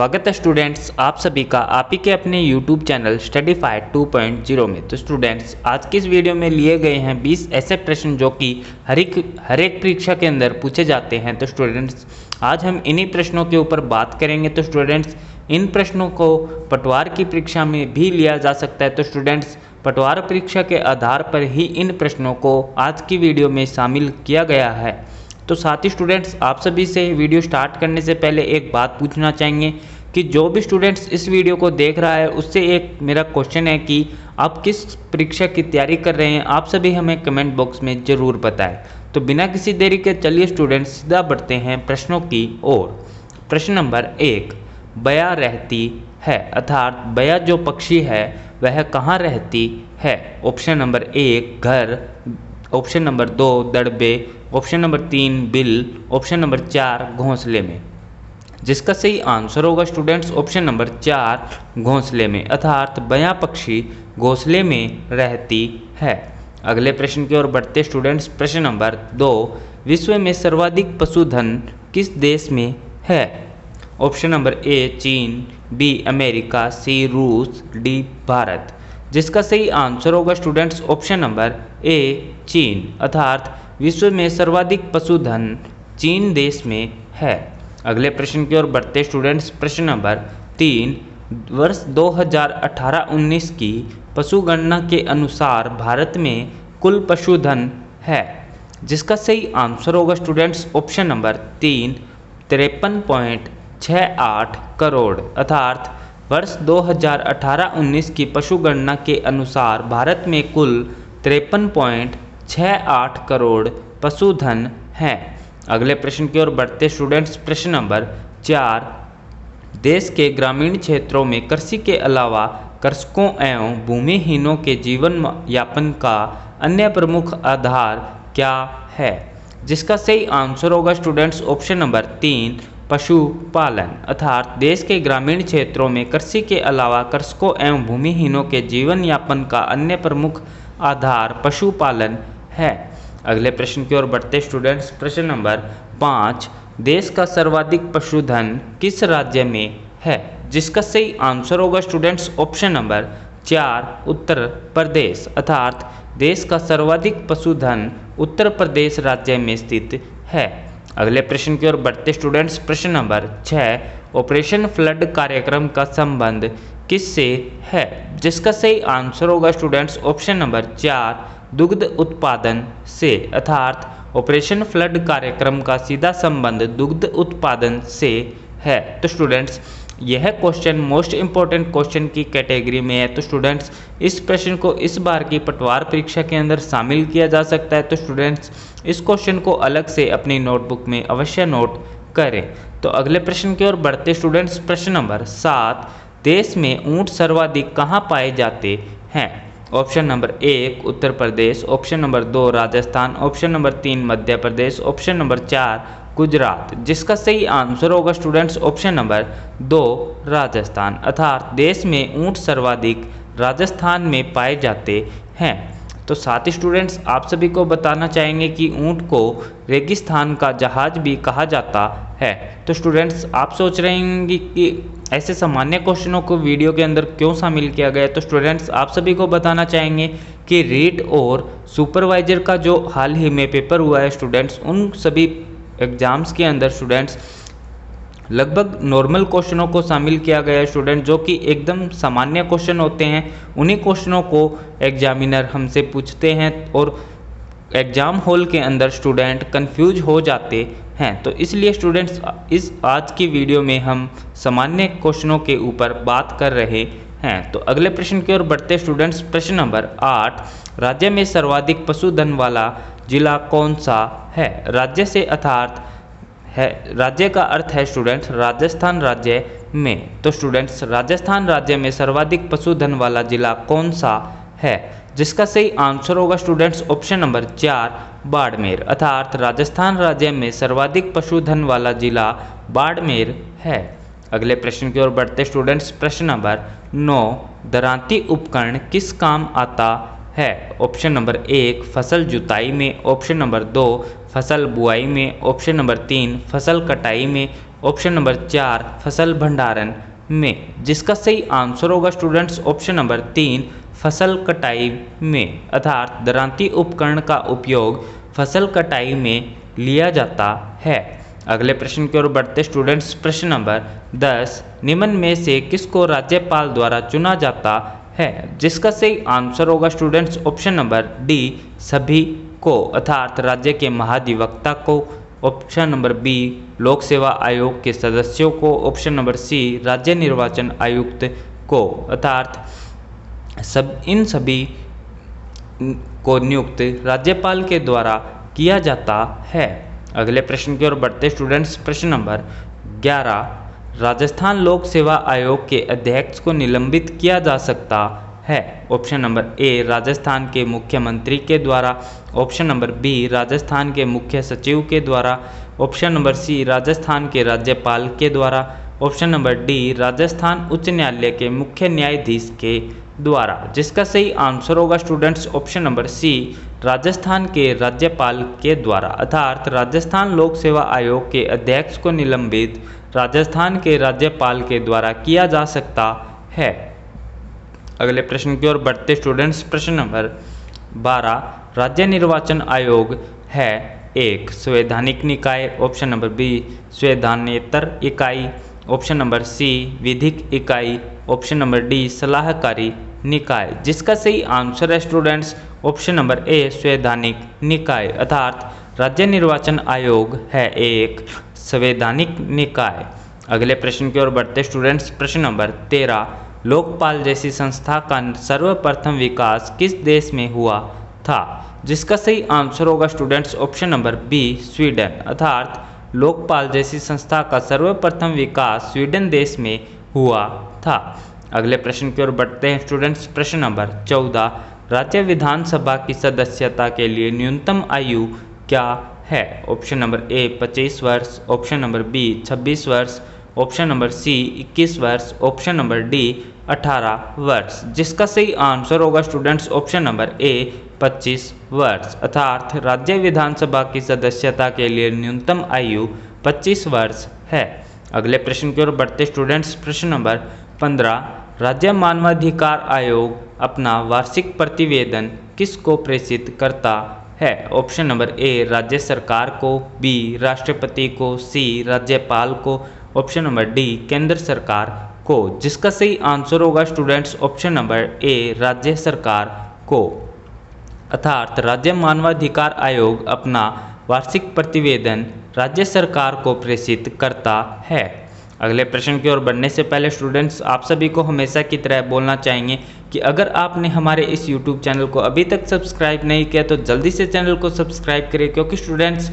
स्वागत है स्टूडेंट्स आप सभी का आप ही के अपने YouTube चैनल स्टडीफाई 2.0 में। तो स्टूडेंट्स आज की इस वीडियो में लिए गए हैं 20 ऐसे प्रश्न जो कि हर एक परीक्षा के अंदर पूछे जाते हैं। तो स्टूडेंट्स आज हम इन्हीं प्रश्नों के ऊपर बात करेंगे। तो स्टूडेंट्स इन प्रश्नों को पटवार की परीक्षा में भी लिया जा सकता है। तो स्टूडेंट्स पटवार परीक्षा के आधार पर ही इन प्रश्नों को आज की वीडियो में शामिल किया गया है। तो साथ ही स्टूडेंट्स आप सभी से वीडियो स्टार्ट करने से पहले एक बात पूछना चाहेंगे कि जो भी स्टूडेंट्स इस वीडियो को देख रहा है उससे एक मेरा क्वेश्चन है कि आप किस परीक्षा की तैयारी कर रहे हैं, आप सभी हमें कमेंट बॉक्स में ज़रूर बताएं। तो बिना किसी देरी के चलिए स्टूडेंट्स सीधा बढ़ते हैं प्रश्नों की ओर। प्रश्न नंबर 1, बया रहती है अर्थात बया जो पक्षी है वह कहाँ रहती है। ऑप्शन नंबर 1 घर, ऑप्शन नंबर 2 दड़बे, option number 3 bill, option number 4 घोंसले में। जिसका सही आंसर होगा स्टूडेंट्स ऑप्शन नंबर 4 घोंसले में अर्थात बया पक्षी घोंसले में रहती है। अगले प्रश्न की ओर बढ़ते स्टूडेंट्स। प्रश्न नंबर 2, विश्व में सर्वाधिक पशुधन किस देश में है। ऑप्शन नंबर ए चीन, बी अमेरिका, सी रूस, डी भारत। जिसका सही आंसर होगा स्टूडेंट्स ऑप्शन नंबर ए चीन अर्थात विश्व में सर्वाधिक पशुधन चीन देश में है। अगले प्रश्न की ओर बढ़ते स्टूडेंट्स। प्रश्न नंबर 3, वर्ष 2018-19 की पशुगणना के अनुसार भारत में कुल पशुधन है। जिसका सही आंसर होगा स्टूडेंट्स ऑप्शन नंबर 3 53.68 करोड़ अर्थात वर्ष 2018-19 की पशुगणना के अनुसार भारत में कुल 53.68 करोड़ पशुधन है। अगले प्रश्न की ओर बढ़ते स्टूडेंट्स। प्रश्न नंबर 4, देश के ग्रामीण क्षेत्रों में कृषि के अलावा कृषकों एवं भूमिहीनों के जीवन यापन का अन्य प्रमुख आधार क्या है। जिसका सही आंसर होगा स्टूडेंट्स ऑप्शन नंबर 3 पशुपालन अर्थात देश के ग्रामीण क्षेत्रों में कृषि के अलावा कृषकों एवं भूमिहीनों के जीवन यापन का अन्य प्रमुख आधार पशुपालन है। अगले प्रश्न की ओर बढ़ते स्टूडेंट्स। प्रश्न नंबर 5, देश का सर्वाधिक पशुधन किस राज्य में है। जिसका सही आंसर होगा students option number 4 Uttar Pradesh अर्थात देश का सर्वाधिक पशुधन उत्तर प्रदेश राज्य में स्थित है। अगले प्रश्न की ओर बढ़ते स्टूडेंट्स। प्रश्न नंबर 6, ऑपरेशन फ्लड कार्यक्रम का संबंध किससे है। जिसका सही आंसर होगा स्टूडेंट्स ऑप्शन नंबर 4 दुग्ध उत्पादन से अर्थात ऑपरेशन फ्लड कार्यक्रम का सीधा संबंध दुग्ध उत्पादन से है। तो स्टूडेंट्स यह क्वेश्चन मोस्ट इंपॉर्टेंट क्वेश्चन की कैटेगरी में है। तो स्टूडेंट्स इस प्रश्न को इस बार की पटवार परीक्षा के अंदर शामिल किया जा सकता है। तो स्टूडेंट्स इस क्वेश्चन को अलग से अपनी नोटबुक में अवश्य नोट करें। तो अगले प्रश्न की ओर बढ़ते स्टूडेंट्स। प्रश्न नंबर 7, देश में ऊंट सर्वाधिक कहाँ पाए जाते हैं। Option number 1 Uttar Pradesh, option number 2 Rajasthan, option number 3 Madhya Pradesh, option number 4 Gujarat. जिसका सही आंसर होगा स्टूडेंट्स ऑप्शन नंबर 2 राजस्थान अर्थात देश में ऊंट सर्वाधिक राजस्थान में पाए जाते हैं। तो साथ ही स्टूडेंट्स आप सभी को बताना चाहेंगे कि ऊंट को रेगिस्तान का जहाज भी कहा जाता है। तो स्टूडेंट्स आप सोच रहे होंगे कि ऐसे सामान्य क्वेश्चनों को वीडियो के अंदर क्यों शामिल किया गया है। तो स्टूडेंट्स आप सभी को बताना चाहेंगे कि रीट और सुपरवाइजर का जो हाल ही में पेपर हुआ है स्टूडेंट्स उन सभी एग्जाम्स के अंदर स्टूडेंट्स लगभग नॉर्मल क्वेश्चनों को शामिल किया गया है स्टूडेंट, जो कि एकदम सामान्य क्वेश्चन होते हैं। उन्हीं क्वेश्चनों को एग्जामिनर हमसे पूछते हैं और एग्जाम हॉल के अंदर स्टूडेंट कंफ्यूज हो जाते हैं। तो इसलिए स्टूडेंट्स इस आज की वीडियो में हम सामान्य क्वेश्चनों के ऊपर बात कर रहे हैं। तो अगले प्रश्न की ओर बढ़ते स्टूडेंट्स। प्रश्न नंबर 8, राज्य में सर्वाधिक पशुधन वाला जिला कौन सा है। राज्य से अर्थात है राज्य का अर्थ है स्टूडेंट्स राजस्थान राज्य में। तो स्टूडेंट्स राजस्थान राज्य में सर्वाधिक पशुधन वाला जिला कौन सा है। जिसका सही आंसर होगा स्टूडेंट्स ऑप्शन नंबर 4 बाड़मेर अर्थात राजस्थान राज्य में सर्वाधिक पशुधन वाला जिला बाड़मेर है। अगले प्रश्न की ओर बढ़ते स्टूडेंट्स। प्रश्न नंबर 9, दरांती उपकरण किस काम आता है। ऑप्शन नंबर 1 फसल जुताई में, ऑप्शन नंबर 2 फसल बुआई में, ऑप्शन नंबर 3 फसल कटाई में, ऑप्शन नंबर 4 फसल भंडारण में, जिसका सही आंसर होगा स्टूडेंट्स ऑप्शन नंबर 3 फसल कटाई में, अर्थात दरांती उपकरण का उपयोग फसल कटाई में लिया जाता है। अगले प्रश्न की ओर बढ़ते स्टूडेंट्स, प्रश्न नंबर 10, निम्न में से किसको राज्यपाल द्वारा चुना जाता है, जिसका सही आंसर होगा स्टूडेंट्स ऑप्शन नंबर डी सभी को, अर्थात राज्य के महाधिवक्ता को, ऑप्शन नंबर बी लोक सेवा आयोग के सदस्यों को, ऑप्शन नंबर सी राज्य निर्वाचन आयुक्त को, अर्थात इन सभी को नियुक्त राज्यपाल के द्वारा किया जाता है। अगले प्रश्न की ओर बढ़ते स्टूडेंट्स, प्रश्न नंबर 11, राजस्थान लोक सेवा आयोग के अध्यक्ष को निलंबित किया जा सकता है। ऑप्शन नंबर ए राजस्थान के मुख्यमंत्री के द्वारा, ऑप्शन नंबर बी राजस्थान के मुख्य सचिव के द्वारा, ऑप्शन नंबर सी राजस्थान के राज्यपाल के द्वारा, ऑप्शन नंबर डी राजस्थान उच्च न्यायालय के मुख्य न्यायाधीश के द्वारा, जिसका सही आंसर होगा students option number C Rajasthan के राज्यपाल के द्वारा, अर्थात राजस्थान लोक सेवा आयोग के अध्यक्ष को निलंबित राजस्थान के राज्यपाल के द्वारा किया जा सकता है। अगले प्रश्न की ओर बढ़ते स्टूडेंट्स, प्रश्न नंबर 12, राज्य निर्वाचन आयोग है एक संवैधानिक निकाय, ऑप्शन नंबर बी संवैधानेतर इकाई, ऑप्शन नंबर सी विधिक इकाई, ऑप्शन नंबर डी सलाहकारी निकाय, जिसका सही आंसर है स्टूडेंट्स ऑप्शन नंबर ए संवैधानिक निकाय, अर्थात राज्य निर्वाचन आयोग है एक संवैधानिक निकाय। अगले प्रश्न की ओर बढ़ते स्टूडेंट्स, प्रश्न नंबर 13, लोकपाल जैसी संस्था का सर्वप्रथम विकास किस देश में हुआ था, जिसका सही आंसर होगा students option number B Sweden, अर्थात लोकपाल जैसी संस्था का सर्वप्रथम विकास स्वीडन देश में हुआ था। अगले प्रश्न की ओर बढ़ते हैं स्टूडेंट्स, प्रश्न नंबर 14, राज्य विधानसभा की सदस्यता के लिए न्यूनतम आयु क्या है, ऑप्शन नंबर ए 25 वर्ष, ऑप्शन नंबर बी 26 वर्ष, ऑप्शन नंबर सी 21 वर्ष, ऑप्शन नंबर डी 18 वर्ष, जिसका सही आंसर होगा स्टूडेंट्स ऑप्शन नंबर ए 25 वर्ष, अर्थात राज्य विधानसभा की सदस्यता के लिए न्यूनतम आयु 25 वर्ष है। अगले प्रश्न की ओर बढ़ते स्टूडेंट्स, प्रश्न नंबर 15, राज्य मानवाधिकार आयोग अपना वार्षिक प्रतिवेदन किसको प्रेषित करता है, ऑप्शन नंबर ए राज्य सरकार को, बी राष्ट्रपति को, सी राज्यपाल को, ऑप्शन नंबर डी केंद्र सरकार को, जिसका सही आंसर होगा स्टूडेंट्स ऑप्शन नंबर ए राज्य सरकार को, अर्थात राज्य मानवाधिकार आयोग अपना वार्षिक प्रतिवेदन राज्य सरकार को प्रेषित करता है। अगले प्रश्न की ओर बढ़ने से पहले स्टूडेंट्स आप सभी को हमेशा की तरह बोलना चाहेंगे कि अगर आपने हमारे इस YouTube चैनल को अभी तक सब्सक्राइब नहीं किया तो जल्दी से चैनल को सब्सक्राइब करें, क्योंकि स्टूडेंट्स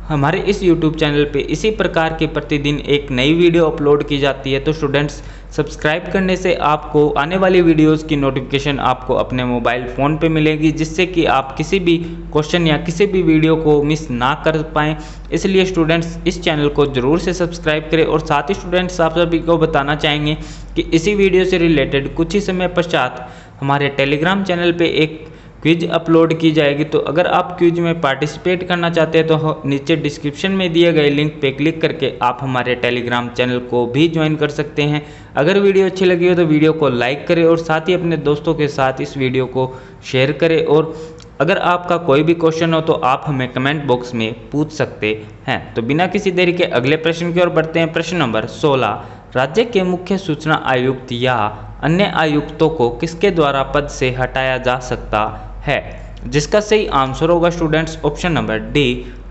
हमारे इस YouTube चैनल पे इसी प्रकार की प्रतिदिन एक नई वीडियो अपलोड की जाती है। तो स्टूडेंट्स सब्सक्राइब करने से आपको आने वाली वीडियोस की नोटिफिकेशन आपको अपने मोबाइल फ़ोन पे मिलेगी, जिससे कि आप किसी भी क्वेश्चन या किसी भी वीडियो को मिस ना कर पाएँ। इसलिए स्टूडेंट्स इस चैनल को ज़रूर से सब्सक्राइब करें। और साथ ही स्टूडेंट्स आप सभी को बताना चाहेंगे कि इसी वीडियो से रिलेटेड कुछ ही समय पश्चात हमारे टेलीग्राम चैनल पे एक क्विज अपलोड की जाएगी। तो अगर आप क्विज में पार्टिसिपेट करना चाहते हैं तो नीचे डिस्क्रिप्शन में दिए गए लिंक पे क्लिक करके आप हमारे टेलीग्राम चैनल को भी ज्वाइन कर सकते हैं। अगर वीडियो अच्छी लगी हो तो वीडियो को लाइक करें और साथ ही अपने दोस्तों के साथ इस वीडियो को शेयर करें। और अगर आपका कोई भी क्वेश्चन हो तो आप हमें कमेंट बॉक्स में पूछ सकते हैं। तो बिना किसी देरी के अगले प्रश्न की ओर बढ़ते हैं। प्रश्न नंबर 16, राज्य के मुख्य सूचना आयुक्त या अन्य आयुक्तों को किसके द्वारा पद से हटाया जा सकता है, जिसका सही आंसर होगा स्टूडेंट्स ऑप्शन नंबर डी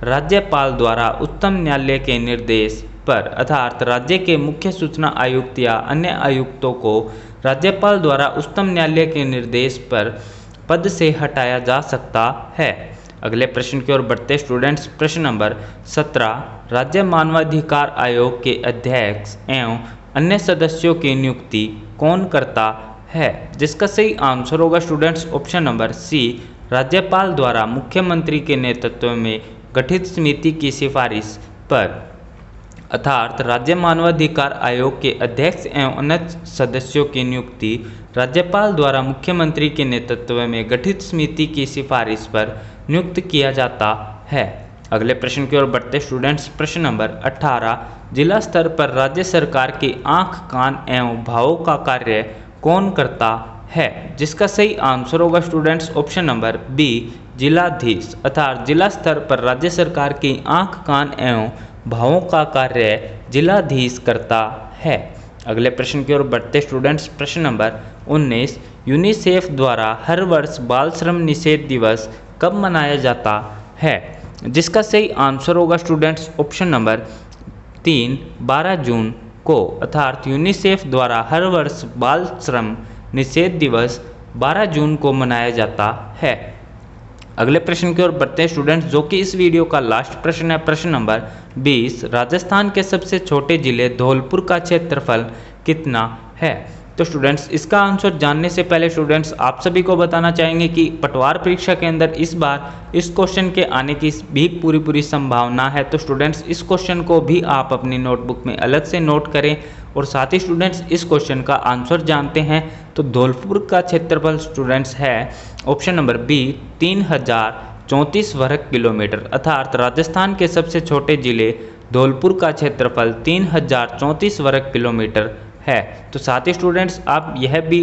राज्यपाल द्वारा उच्चतम न्यायालय के निर्देश पर, अर्थात राज्य के मुख्य सूचना आयुक्त या अन्य आयुक्तों को राज्यपाल द्वारा उच्चतम न्यायालय के निर्देश पर पद से हटाया जा सकता है। अगले प्रश्न की ओर बढ़ते स्टूडेंट्स, प्रश्न नंबर 17, राज्य मानवाधिकार आयोग के अध्यक्ष एवं अन्य सदस्यों की नियुक्ति कौन करता है, जिसका सही आंसर होगा स्टूडेंट्स ऑप्शन नंबर सी राज्यपाल द्वारा मुख्यमंत्री के नेतृत्व में गठित समिति की सिफारिश पर, अर्थात राज्य मानवाधिकार आयोग के अध्यक्ष एवं अन्य सदस्यों की नियुक्ति राज्यपाल द्वारा मुख्यमंत्री के नेतृत्व में गठित समिति की सिफारिश पर नियुक्त किया जाता है। अगले प्रश्न की ओर बढ़ते स्टूडेंट्स। प्रश्न नंबर 18, जिला स्तर पर राज्य सरकार की आँख कान एवं भावों का कार्य कौन करता है? जिसका सही आंसर होगा स्टूडेंट्स ऑप्शन नंबर बी, जिलाधीश। अर्थात जिला स्तर पर राज्य सरकार की आँख कान एवं भावों का कार्य जिलाधीश करता है। अगले प्रश्न की ओर बढ़ते स्टूडेंट्स। प्रश्न नंबर 19, यूनिसेफ द्वारा हर वर्ष बाल श्रम निषेध दिवस कब मनाया जाता है? जिसका सही आंसर होगा स्टूडेंट्स ऑप्शन नंबर 3, 12 जून को। अर्थात यूनिसेफ द्वारा हर वर्ष बाल श्रम निषेध दिवस 12 जून को मनाया जाता है। अगले प्रश्न की ओर बढ़ते हैं स्टूडेंट्स, जो कि इस वीडियो का लास्ट प्रश्न है। प्रश्न नंबर 20, राजस्थान के सबसे छोटे जिले धौलपुर का क्षेत्रफल कितना है? तो स्टूडेंट्स इसका आंसर जानने से पहले स्टूडेंट्स आप सभी को बताना चाहेंगे कि पटवार परीक्षा के अंदर इस बार इस क्वेश्चन के आने की भी पूरी संभावना है। तो स्टूडेंट्स इस क्वेश्चन को भी आप अपनी नोटबुक में अलग से नोट करें और साथ ही स्टूडेंट्स इस क्वेश्चन का आंसर जानते हैं। तो धौलपुर का क्षेत्रफल स्टूडेंट्स है ऑप्शन नंबर बी, 3034 वर्ग किलोमीटर। अर्थात राजस्थान के सबसे छोटे जिले धौलपुर का क्षेत्रफल 3034 वर्ग किलोमीटर है। तो साथ ही स्टूडेंट्स आप यह भी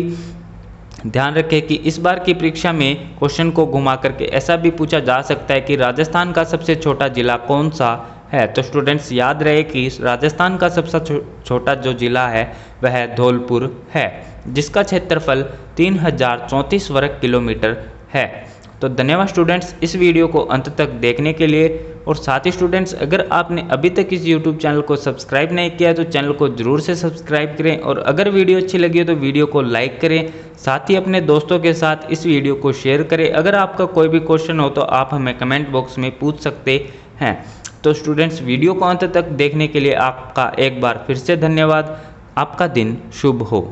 ध्यान रखें कि इस बार की परीक्षा में क्वेश्चन को घुमा करके ऐसा भी पूछा जा सकता है कि राजस्थान का सबसे छोटा जिला कौन सा है? तो स्टूडेंट्स याद रहे कि राजस्थान का सबसे छोटा जो जिला है वह धौलपुर है, जिसका क्षेत्रफल 3034 वर्ग किलोमीटर है। तो धन्यवाद स्टूडेंट्स इस वीडियो को अंत तक देखने के लिए। और साथ ही स्टूडेंट्स अगर आपने अभी तक इस YouTube चैनल को सब्सक्राइब नहीं किया तो चैनल को जरूर से सब्सक्राइब करें, और अगर वीडियो अच्छी लगी हो तो वीडियो को लाइक करें। साथ ही अपने दोस्तों के साथ इस वीडियो को शेयर करें। अगर आपका कोई भी क्वेश्चन हो तो आप हमें कमेंट बॉक्स में पूछ सकते हैं। तो स्टूडेंट्स वीडियो को अंत तक देखने के लिए आपका एक बार फिर से धन्यवाद। आपका दिन शुभ हो।